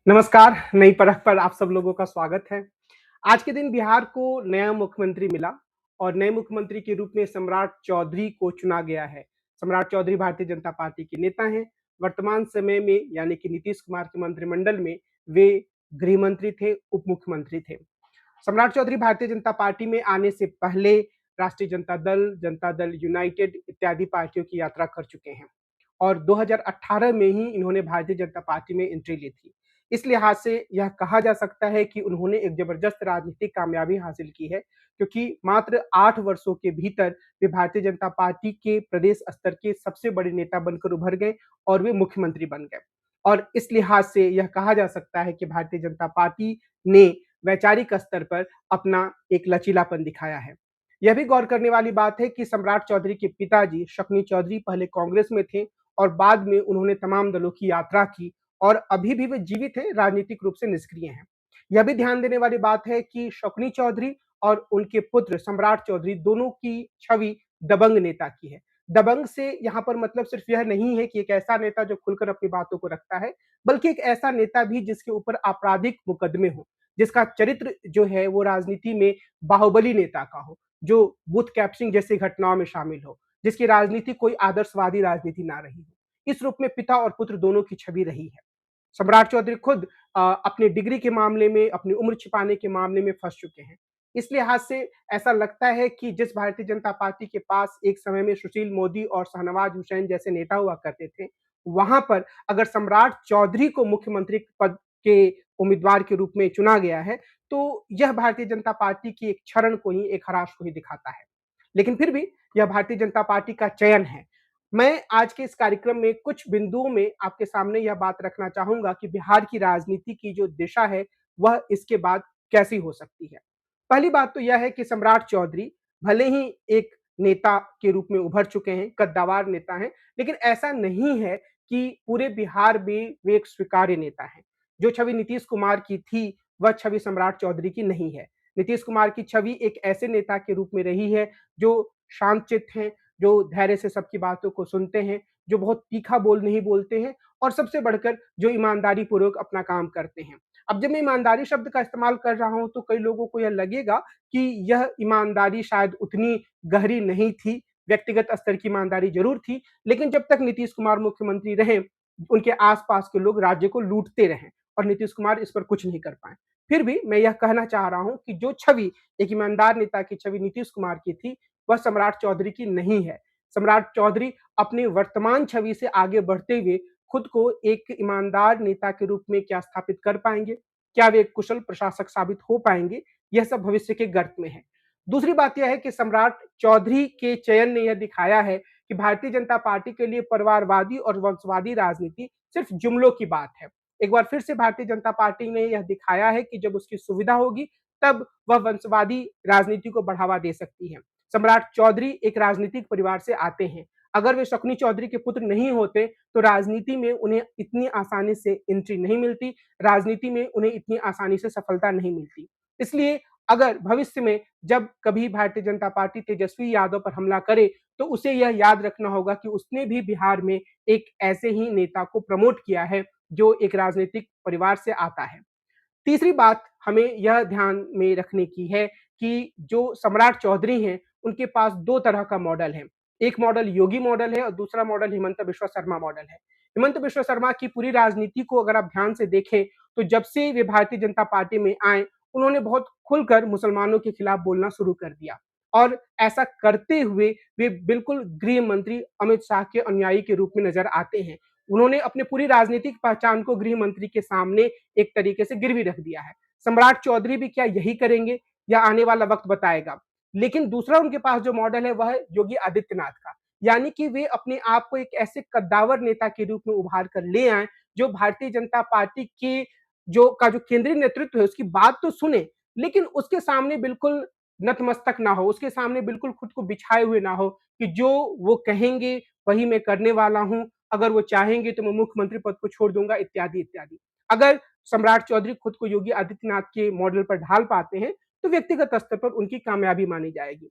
नमस्कार, नई परख पर आप सब लोगों का स्वागत है। आज के दिन बिहार को नया मुख्यमंत्री मिला और नए मुख्यमंत्री के रूप में सम्राट चौधरी को चुना गया है। सम्राट चौधरी भारतीय जनता पार्टी के नेता हैं। वर्तमान समय में यानी कि नीतीश कुमार के मंत्रिमंडल में वे गृह मंत्री थे, उप मुख्यमंत्री थे। सम्राट चौधरी भारतीय जनता पार्टी में आने से पहले राष्ट्रीय जनता दल यूनाइटेड इत्यादि पार्टियों की यात्रा कर चुके हैं और 2018 में ही इन्होंने भारतीय जनता पार्टी में एंट्री ली थी। इस लिहाज से यह कहा जा सकता है कि उन्होंने एक जबरदस्त राजनीतिक कामयाबी हासिल की है, क्योंकि मात्र 8 वर्षों के भीतर वे भारतीय जनता पार्टी के प्रदेश स्तर के सबसे बड़े नेता बनकर उभर गए और वे मुख्यमंत्री बन गए। और इस लिहाज से यह कहा जा सकता है कि भारतीय जनता पार्टी ने वैचारिक स्तर पर अपना एक लचीलापन दिखाया है। यह भी गौर करने वाली बात है कि सम्राट चौधरी के पिताजी शक्नी चौधरी पहले कांग्रेस में थे और बाद में उन्होंने तमाम दलों की यात्रा की और अभी भी वे जीवित हैं, राजनीतिक रूप से निष्क्रिय हैं। यह भी ध्यान देने वाली बात है कि शकुनी चौधरी और उनके पुत्र सम्राट चौधरी दोनों की छवि दबंग नेता की है। दबंग से यहाँ पर मतलब सिर्फ यह नहीं है कि एक ऐसा नेता जो खुलकर अपनी बातों को रखता है, बल्कि एक ऐसा नेता भी जिसके ऊपर आपराधिक मुकदमे हो, जिसका चरित्र जो है वो राजनीति में बाहुबली नेता का हो, जो बूथ कैप्चरिंग जैसी घटनाओं में शामिल हो, जिसकी राजनीति कोई आदर्शवादी राजनीति ना रही हो। इस रूप में पिता और पुत्र दोनों की छवि रही है। सम्राट चौधरी खुद अपनी डिग्री के मामले में, अपनी उम्र छिपाने के मामले में फँस चुके हैं। इस लिहाज से ऐसा लगता है कि जिस भारतीय जनता पार्टी के पास एक समय में सुशील मोदी और शाहनवाज हुसैन जैसे नेता हुआ करते थे, वहाँ पर अगर सम्राट चौधरी को मुख्यमंत्री पद के उम्मीदवार के रूप में चुना गया है, तो यह भारतीय जनता पार्टी की एक क्षरण को ही, एक हराश को ही दिखाता है। लेकिन फिर भी यह भारतीय जनता पार्टी का चयन है। मैं आज के इस कार्यक्रम में कुछ बिंदुओं में आपके सामने यह बात रखना चाहूँगा कि बिहार की राजनीति की जो दिशा है, वह इसके बाद कैसी हो सकती है। पहली बात तो यह है कि सम्राट चौधरी भले ही एक नेता के रूप में उभर चुके हैं, कद्दावर नेता हैं, लेकिन ऐसा नहीं है कि पूरे बिहार में वे एक स्वीकार्य नेता हैं। जो छवि नीतीश कुमार की थी, वह छवि सम्राट चौधरी की नहीं है। नीतीश कुमार की छवि एक ऐसे नेता के रूप में रही है, जो शांतचित्त हैं, जो धैर्य से सबकी बातों को सुनते हैं, जो बहुत तीखा बोल नहीं बोलते हैं और सबसे बढ़कर जो ईमानदारी पूर्वक अपना काम करते हैं। अब जब मैं ईमानदारी शब्द का इस्तेमाल कर रहा हूँ, तो कई लोगों को यह लगेगा कि यह ईमानदारी शायद उतनी गहरी नहीं थी, व्यक्तिगत स्तर की ईमानदारी ज़रूर थी, लेकिन जब तक नीतीश कुमार मुख्यमंत्री रहे, उनके आस-पास के लोग राज्य को लूटते रहे और नीतीश कुमार इस पर कुछ नहीं कर पाए। फिर भी मैं यह कहना चाह रहा हूँ कि जो छवि एक ईमानदार नेता की छवि नीतीश कुमार की थी, वह सम्राट चौधरी की नहीं है। सम्राट चौधरी अपनी वर्तमान छवि से आगे बढ़ते हुए खुद को एक ईमानदार नेता के रूप में क्या स्थापित कर पाएँगे? क्या वे एक कुशल प्रशासक साबित हो पाएँगे? यह सब भविष्य के गर्त में है। दूसरी बात यह है कि सम्राट चौधरी के चयन ने यह दिखाया है कि भारतीय जनता पार्टी के लिए परिवारवादी और वंशवादी राजनीति सिर्फ जुमलों की बात है। एक बार फिर से भारतीय जनता पार्टी ने यह दिखाया है कि जब उसकी सुविधा होगी, तब वह वंशवादी राजनीति को बढ़ावा दे सकती है। सम्राट चौधरी एक राजनीतिक परिवार से आते हैं। अगर वे शकुनी चौधरी के पुत्र नहीं होते, तो राजनीति में उन्हें इतनी आसानी से एंट्री नहीं मिलती, राजनीति में उन्हें इतनी आसानी से सफलता नहीं मिलती। इसलिए अगर भविष्य में जब कभी भारतीय जनता पार्टी तेजस्वी यादव पर हमला करे, तो उसे यह याद रखना होगा कि उसने भी बिहार में एक ऐसे ही नेता को प्रमोट किया है, जो एक राजनीतिक परिवार से आता है। तीसरी बात हमें यह ध्यान में रखने की है कि जो सम्राट चौधरी हैं, उनके पास 2 तरह का मॉडल है। एक मॉडल योगी मॉडल है और दूसरा मॉडल हिमंत बिश्वा शर्मा मॉडल है। हिमंत बिश्वा शर्मा की पूरी राजनीति को अगर आप ध्यान से देखें, तो जब से वे भारतीय जनता पार्टी में आए, उन्होंने बहुत खुलकर मुसलमानों के खिलाफ बोलना शुरू कर दिया और ऐसा करते हुए वे बिल्कुल गृह मंत्री अमित शाह के अनुयायी के रूप में नज़र आते हैं। उन्होंने अपनी पूरी राजनीतिक पहचान को गृह मंत्री के सामने एक तरीके से गिरवी रख दिया है। सम्राट चौधरी भी क्या यही करेंगे या आने वाला वक्त बताएगा। लेकिन दूसरा उनके पास जो मॉडल है वह है योगी आदित्यनाथ का। यानी कि वे अपने आप को एक ऐसे कद्दावर नेता के रूप में उभार कर ले आएँ, जो भारतीय जनता पार्टी के जो केंद्रीय नेतृत्व है उसकी बात तो सुने, लेकिन उसके सामने बिल्कुल नतमस्तक ना हो, उसके सामने बिल्कुल खुद को बिछाए हुए ना हो कि जो वो कहेंगे वही मैं करने वाला हूँ, अगर वो चाहेंगे तो मैं मुख्यमंत्री पद को छोड़ दूँगा इत्यादि, इत्यादि। अगर सम्राट चौधरी खुद को योगी आदित्यनाथ के मॉडल पर ढाल पाते हैं, तो व्यक्तिगत स्तर पर उनकी कामयाबी मानी जाएगी।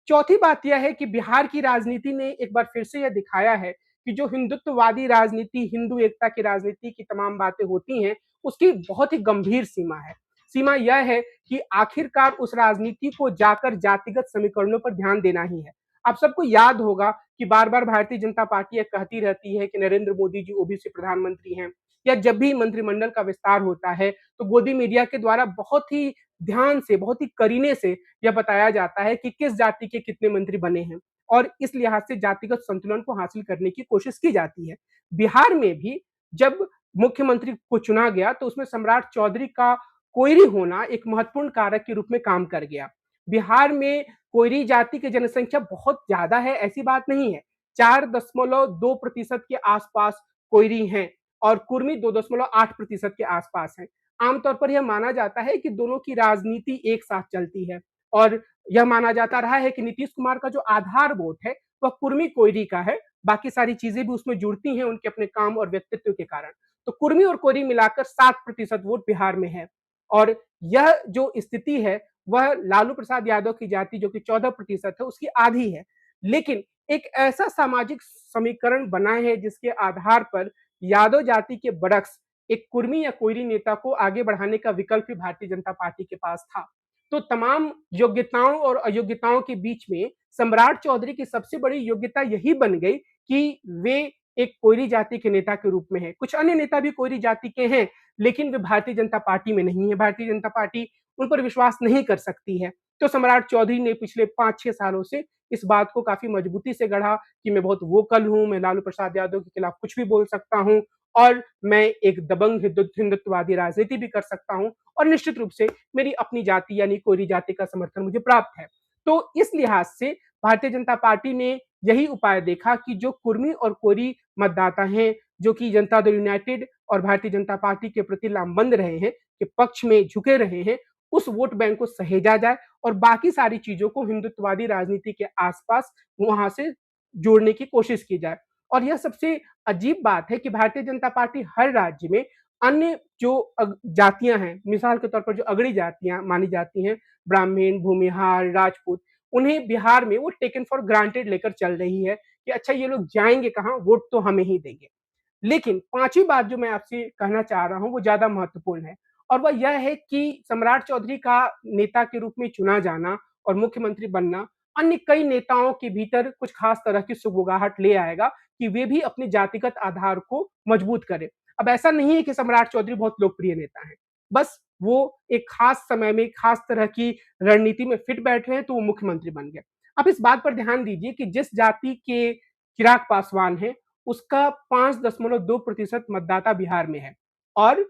चौथी बात यह है कि बिहार की राजनीति ने एक बार फिर से यह दिखाया है कि जो हिंदुत्ववादी राजनीति, हिंदू एकता की राजनीति की तमाम बातें होती हैं, उसकी बहुत ही गंभीर सीमा है। सीमा यह है कि आखिरकार उस राजनीति को जाकर जातिगत समीकरणों पर ध्यान देना ही है। आप सबको याद होगा कि बार-बार भारतीय जनता पार्टी ये कहती रहती है कि नरेंद्र मोदी जी ओबीसी प्रधानमंत्री हैं, या जब भी मंत्रिमंडल का विस्तार होता है, तो गोदी मीडिया के द्वारा बहुत ही ध्यान से, बहुत ही करीने से यह बताया जाता है कि किस जाति के कितने मंत्री बने हैं और इस लिहाज से जातिगत संतुलन को हासिल करने की कोशिश की जाती है। बिहार में भी जब मुख्यमंत्री को चुना गया, तो उसमें सम्राट चौधरी का कोयरी होना एक महत्वपूर्ण कारक के रूप में काम कर गया। बिहार में कोयरी जाति की जनसंख्या बहुत ज़्यादा है, ऐसी बात नहीं है। 4.2% के आसपास कोयरी हैं और कुर्मी 2.8% के आसपास हैं। आमतौर पर यह माना जाता है कि दोनों की राजनीति एक साथ चलती है और यह माना जाता रहा है कि नीतीश कुमार का जो आधार वोट है, वह कुर्मी कोयरी का है। बाकी सारी चीज़ें भी उसमें जुड़ती हैं उनके अपने काम और व्यक्तित्व के कारण। तो कुर्मी और कोयरी मिलाकर 7% वोट बिहार में है और यह जो स्थिति है, वह लालू प्रसाद यादव की जाति जो कि 14% है, उसकी आधी है। लेकिन एक ऐसा सामाजिक समीकरण बना है जिसके आधार पर यादव जाति के बरक्स एक कुर्मी या कोयरी नेता को आगे बढ़ाने का विकल्प भी भारतीय जनता पार्टी के पास था। तो तमाम योग्यताओं और अयोग्यताओं के बीच में सम्राट चौधरी की सबसे बड़ी योग्यता यही बन गई कि वे एक कोयरी जाति के नेता के रूप में हैं। कुछ अन्य नेता भी कोयरी जाति के हैं, लेकिन वे भारतीय जनता पार्टी में नहीं है। भारतीय जनता पार्टी उन पर विश्वास नहीं कर सकती है। तो सम्राट चौधरी ने पिछले 5-6 सालों से इस बात को काफ़ी मजबूती से गढ़ा कि मैं बहुत वोकल हूँ, मैं लालू प्रसाद यादव के खिलाफ कुछ भी बोल सकता हूँ और मैं एक दबंग हिंदुत्ववादी राजनीति भी कर सकता हूँ और निश्चित रूप से मेरी अपनी जाति यानी कोयरी जाति का समर्थन मुझे प्राप्त है। तो इस लिहाज से भारतीय जनता पार्टी ने यही उपाय देखा कि जो कुर्मी और कोयरी मतदाता हैं, जो कि जनता दल यूनाइटेड और भारतीय जनता पार्टी के प्रति लामबंद रहे हैं, के पक्ष में झुके रहे हैं, उस वोट बैंक को सहेजा जाए और बाकी सारी चीज़ों को हिंदुत्ववादी राजनीति के आसपास वहाँ से जोड़ने की कोशिश की जाए। और यह सबसे अजीब बात है कि भारतीय जनता पार्टी हर राज्य में अन्य जो जातियाँ हैं, मिसाल के तौर पर जो अगड़ी जातियाँ मानी जाती हैं, ब्राह्मण, भूमिहार, राजपूत, उन्हें बिहार में वो टेकन फॉर ग्रांटेड लेकर चल रही है कि अच्छा ये लोग जाएँगे कहाँ? वोट तो हमें ही देंगे। लेकिन 5वीं बात जो मैं आपसे कहना चाह रहा हूँ, वो ज़्यादा महत्वपूर्ण है और वह यह है कि सम्राट चौधरी का नेता के रूप में चुना जाना और मुख्यमंत्री बनना अन्य कई नेताओं के भीतर कुछ खास तरह की सुगबुगाहट ले आएगा कि वे भी अपने जातिगत आधार को मजबूत करें। अब ऐसा नहीं है कि सम्राट चौधरी बहुत लोकप्रिय नेता हैं, बस वो एक खास समय में खास तरह की रणनीति में फिट बैठ रहे हैं, तो वो मुख्यमंत्री बन गए। आप इस बात पर ध्यान दीजिए कि जिस जाति के चिराग पासवान हैं, उसका 5.2% मतदाता बिहार में है और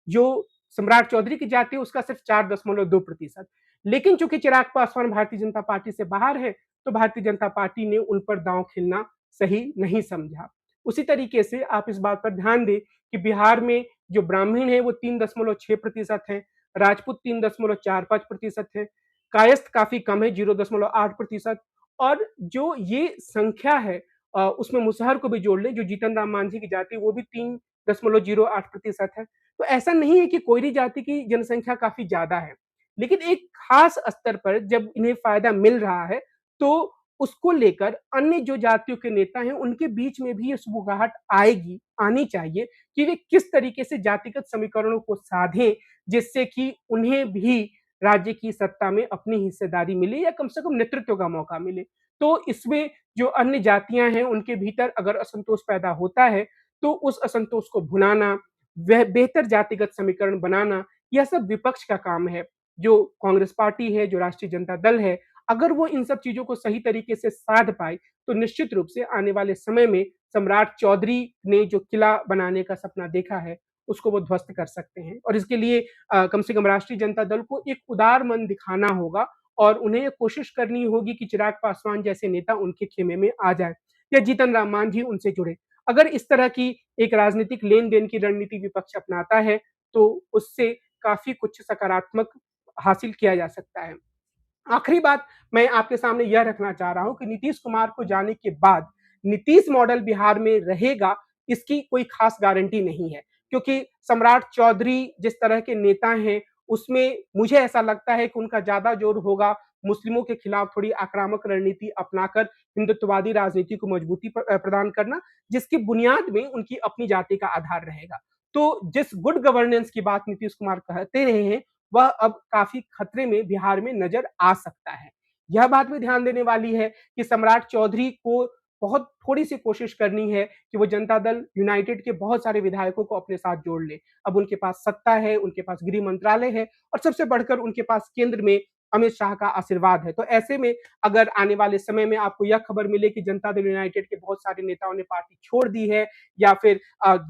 जो सम्राट चौधरी की जाति है उसका सिर्फ 4.2%। लेकिन चूंकि चिराग पासवान भारतीय जनता पार्टी से बाहर है, तो भारतीय जनता पार्टी ने उन पर दांव खेलना सही नहीं समझा। उसी तरीके से आप इस बात पर ध्यान दें कि बिहार में जो ब्राह्मण है वो 3.6% है, राजपूत 3.45% है, कायस्थ काफी कम है 0.8% और जो ये संख्या है उसमें मुसहर को भी जोड़ लें जो जीतन राम मांझी की जाति वो भी 3.08% है। तो ऐसा नहीं है कि कोयरी जाति की जनसंख्या काफ़ी ज़्यादा है। लेकिन एक खास स्तर पर जब इन्हें फ़ायदा मिल रहा है, तो उसको लेकर अन्य जो जातियों के नेता हैं, उनके बीच में भी ये सुगबुगाहट आएगी, आनी चाहिए कि वे किस तरीके से जातिगत समीकरणों को साधें, जिससे कि उन्हें भी राज्य की सत्ता में अपनी हिस्सेदारी मिले या कम से कम नेतृत्व का मौका मिले। तो इसमें जो अन्य जातियाँ हैं, उनके भीतर अगर असंतोष पैदा होता है, तो उस असंतोष को भुनाना, वह बेहतर जातिगत समीकरण बनाना, यह सब विपक्ष का काम है। जो कांग्रेस पार्टी है, जो राष्ट्रीय जनता दल है, अगर वो इन सब चीज़ों को सही तरीके से साध पाए, तो निश्चित रूप से आने वाले समय में सम्राट चौधरी ने जो किला बनाने का सपना देखा है, उसको वो ध्वस्त कर सकते हैं और इसके लिए कम से कम राष्ट्रीय जनता दल को एक उदार मन दिखाना होगा और उन्हें कोशिश करनी होगी कि चिराग पासवान जैसे नेता उनके खेमे में आ जाए या जीतन राम मांझी उनसे जुड़े। अगर इस तरह की एक राजनीतिक लेन-देन की रणनीति विपक्ष अपनाता है, तो उससे काफ़ी कुछ सकारात्मक हासिल किया जा सकता है। आखिरी बात मैं आपके सामने यह रखना चाह रहा हूँ कि नीतीश कुमार को जाने के बाद नीतीश मॉडल बिहार में रहेगा, इसकी कोई खास गारंटी नहीं है। क्योंकि सम्राट चौधरी जिस तरह के नेता हैं, उसमें मुझे ऐसा लगता है कि उनका ज़्यादा जोर होगा मुस्लिमों के खिलाफ थोड़ी आक्रामक रणनीति अपनाकर हिंदुत्ववादी राजनीति को मजबूती प्रदान करना, जिसकी बुनियाद में उनकी अपनी जाति का आधार रहेगा। तो जिस गुड गवर्नेंस की बात नीतीश कुमार कहते रहे हैं, वह अब काफ़ी खतरे में बिहार में नज़र आ सकता है। यह बात भी ध्यान देने वाली है कि सम्राट चौधरी को बहुत थोड़ी-सी कोशिश करनी है कि वो जनता दल यूनाइटेड के बहुत सारे विधायकों को अपने साथ जोड़ ले। अब उनके पास सत्ता है, उनके पास गृह मंत्रालय है और सबसे बढ़कर उनके पास केंद्र में अमित शाह का आशीर्वाद है। तो ऐसे में अगर आने वाले समय में आपको यह खबर मिले कि जनता दल यूनाइटेड के बहुत सारे नेताओं ने पार्टी छोड़ दी है या फिर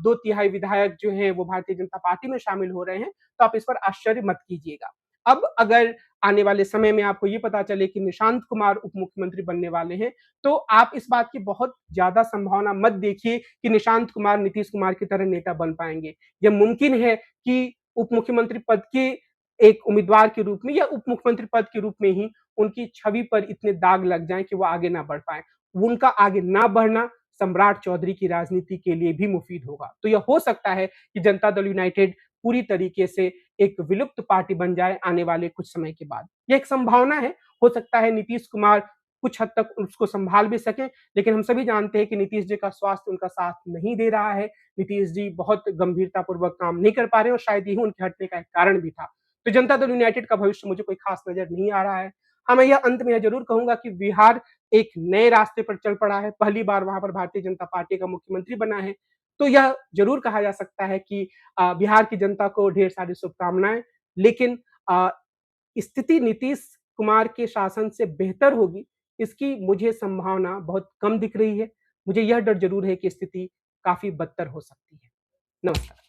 2 तिहाई विधायक जो हैं वो भारतीय जनता पार्टी में शामिल हो रहे हैं, तो आप इस पर आश्चर्य मत कीजिएगा। अब अगर आने वाले समय में आपको ये पता चले कि निशांत कुमार उप मुख्यमंत्री बनने वाले हैं, तो आप इस बात की बहुत ज़्यादा संभावना मत देखिए कि निशांत कुमार नीतीश कुमार की तरह नेता बन पाएँगे। यह मुमकिन है कि उप मुख्यमंत्री पद के एक उम्मीदवार के रूप में या उप मुख्यमंत्री पद के रूप में ही उनकी छवि पर इतने दाग लग जाएँ कि वो आगे ना बढ़ पाएँ। उनका आगे ना बढ़ना सम्राट चौधरी की राजनीति के लिए भी मुफ़ीद होगा। तो यह हो सकता है कि जनता दल यूनाइटेड पूरी तरीके से एक विलुप्त पार्टी बन जाए आने वाले कुछ समय के बाद। ये एक संभावना है, हो सकता है नीतीश कुमार कुछ हद तक उसको सँभाल भी सकें, लेकिन हम सभी जानते हैं कि नीतीश जी का स्वास्थ्य उनका साथ नहीं दे रहा है। नीतीश जी बहुत गंभीरतापूर्वक काम नहीं कर पा रहे हैं और शायद यही उनके हटने का एक कारण भी था। तो जनता दल यूनाइटेड का भविष्य मुझे कोई खास नज़र नहीं आ रहा है। हाँ, मैं यह अंत में यह ज़रूर कहूँगा कि बिहार एक नए रास्ते पर चल पड़ा है, पहली बार वहाँ पर भारतीय जनता पार्टी का मुख्यमंत्री बना है। तो यह ज़रूर कहा जा सकता है कि बिहार की जनता को ढेर सारी शुभकामनाएँ, लेकिन अ, स्थिति नीतीश कुमार के शासन से बेहतर होगी, इसकी मुझे संभावना बहुत कम दिख रही है। मुझे यह डर ज़रूर है कि स्थिति काफ़ी बदतर हो सकती है। नमस्कार।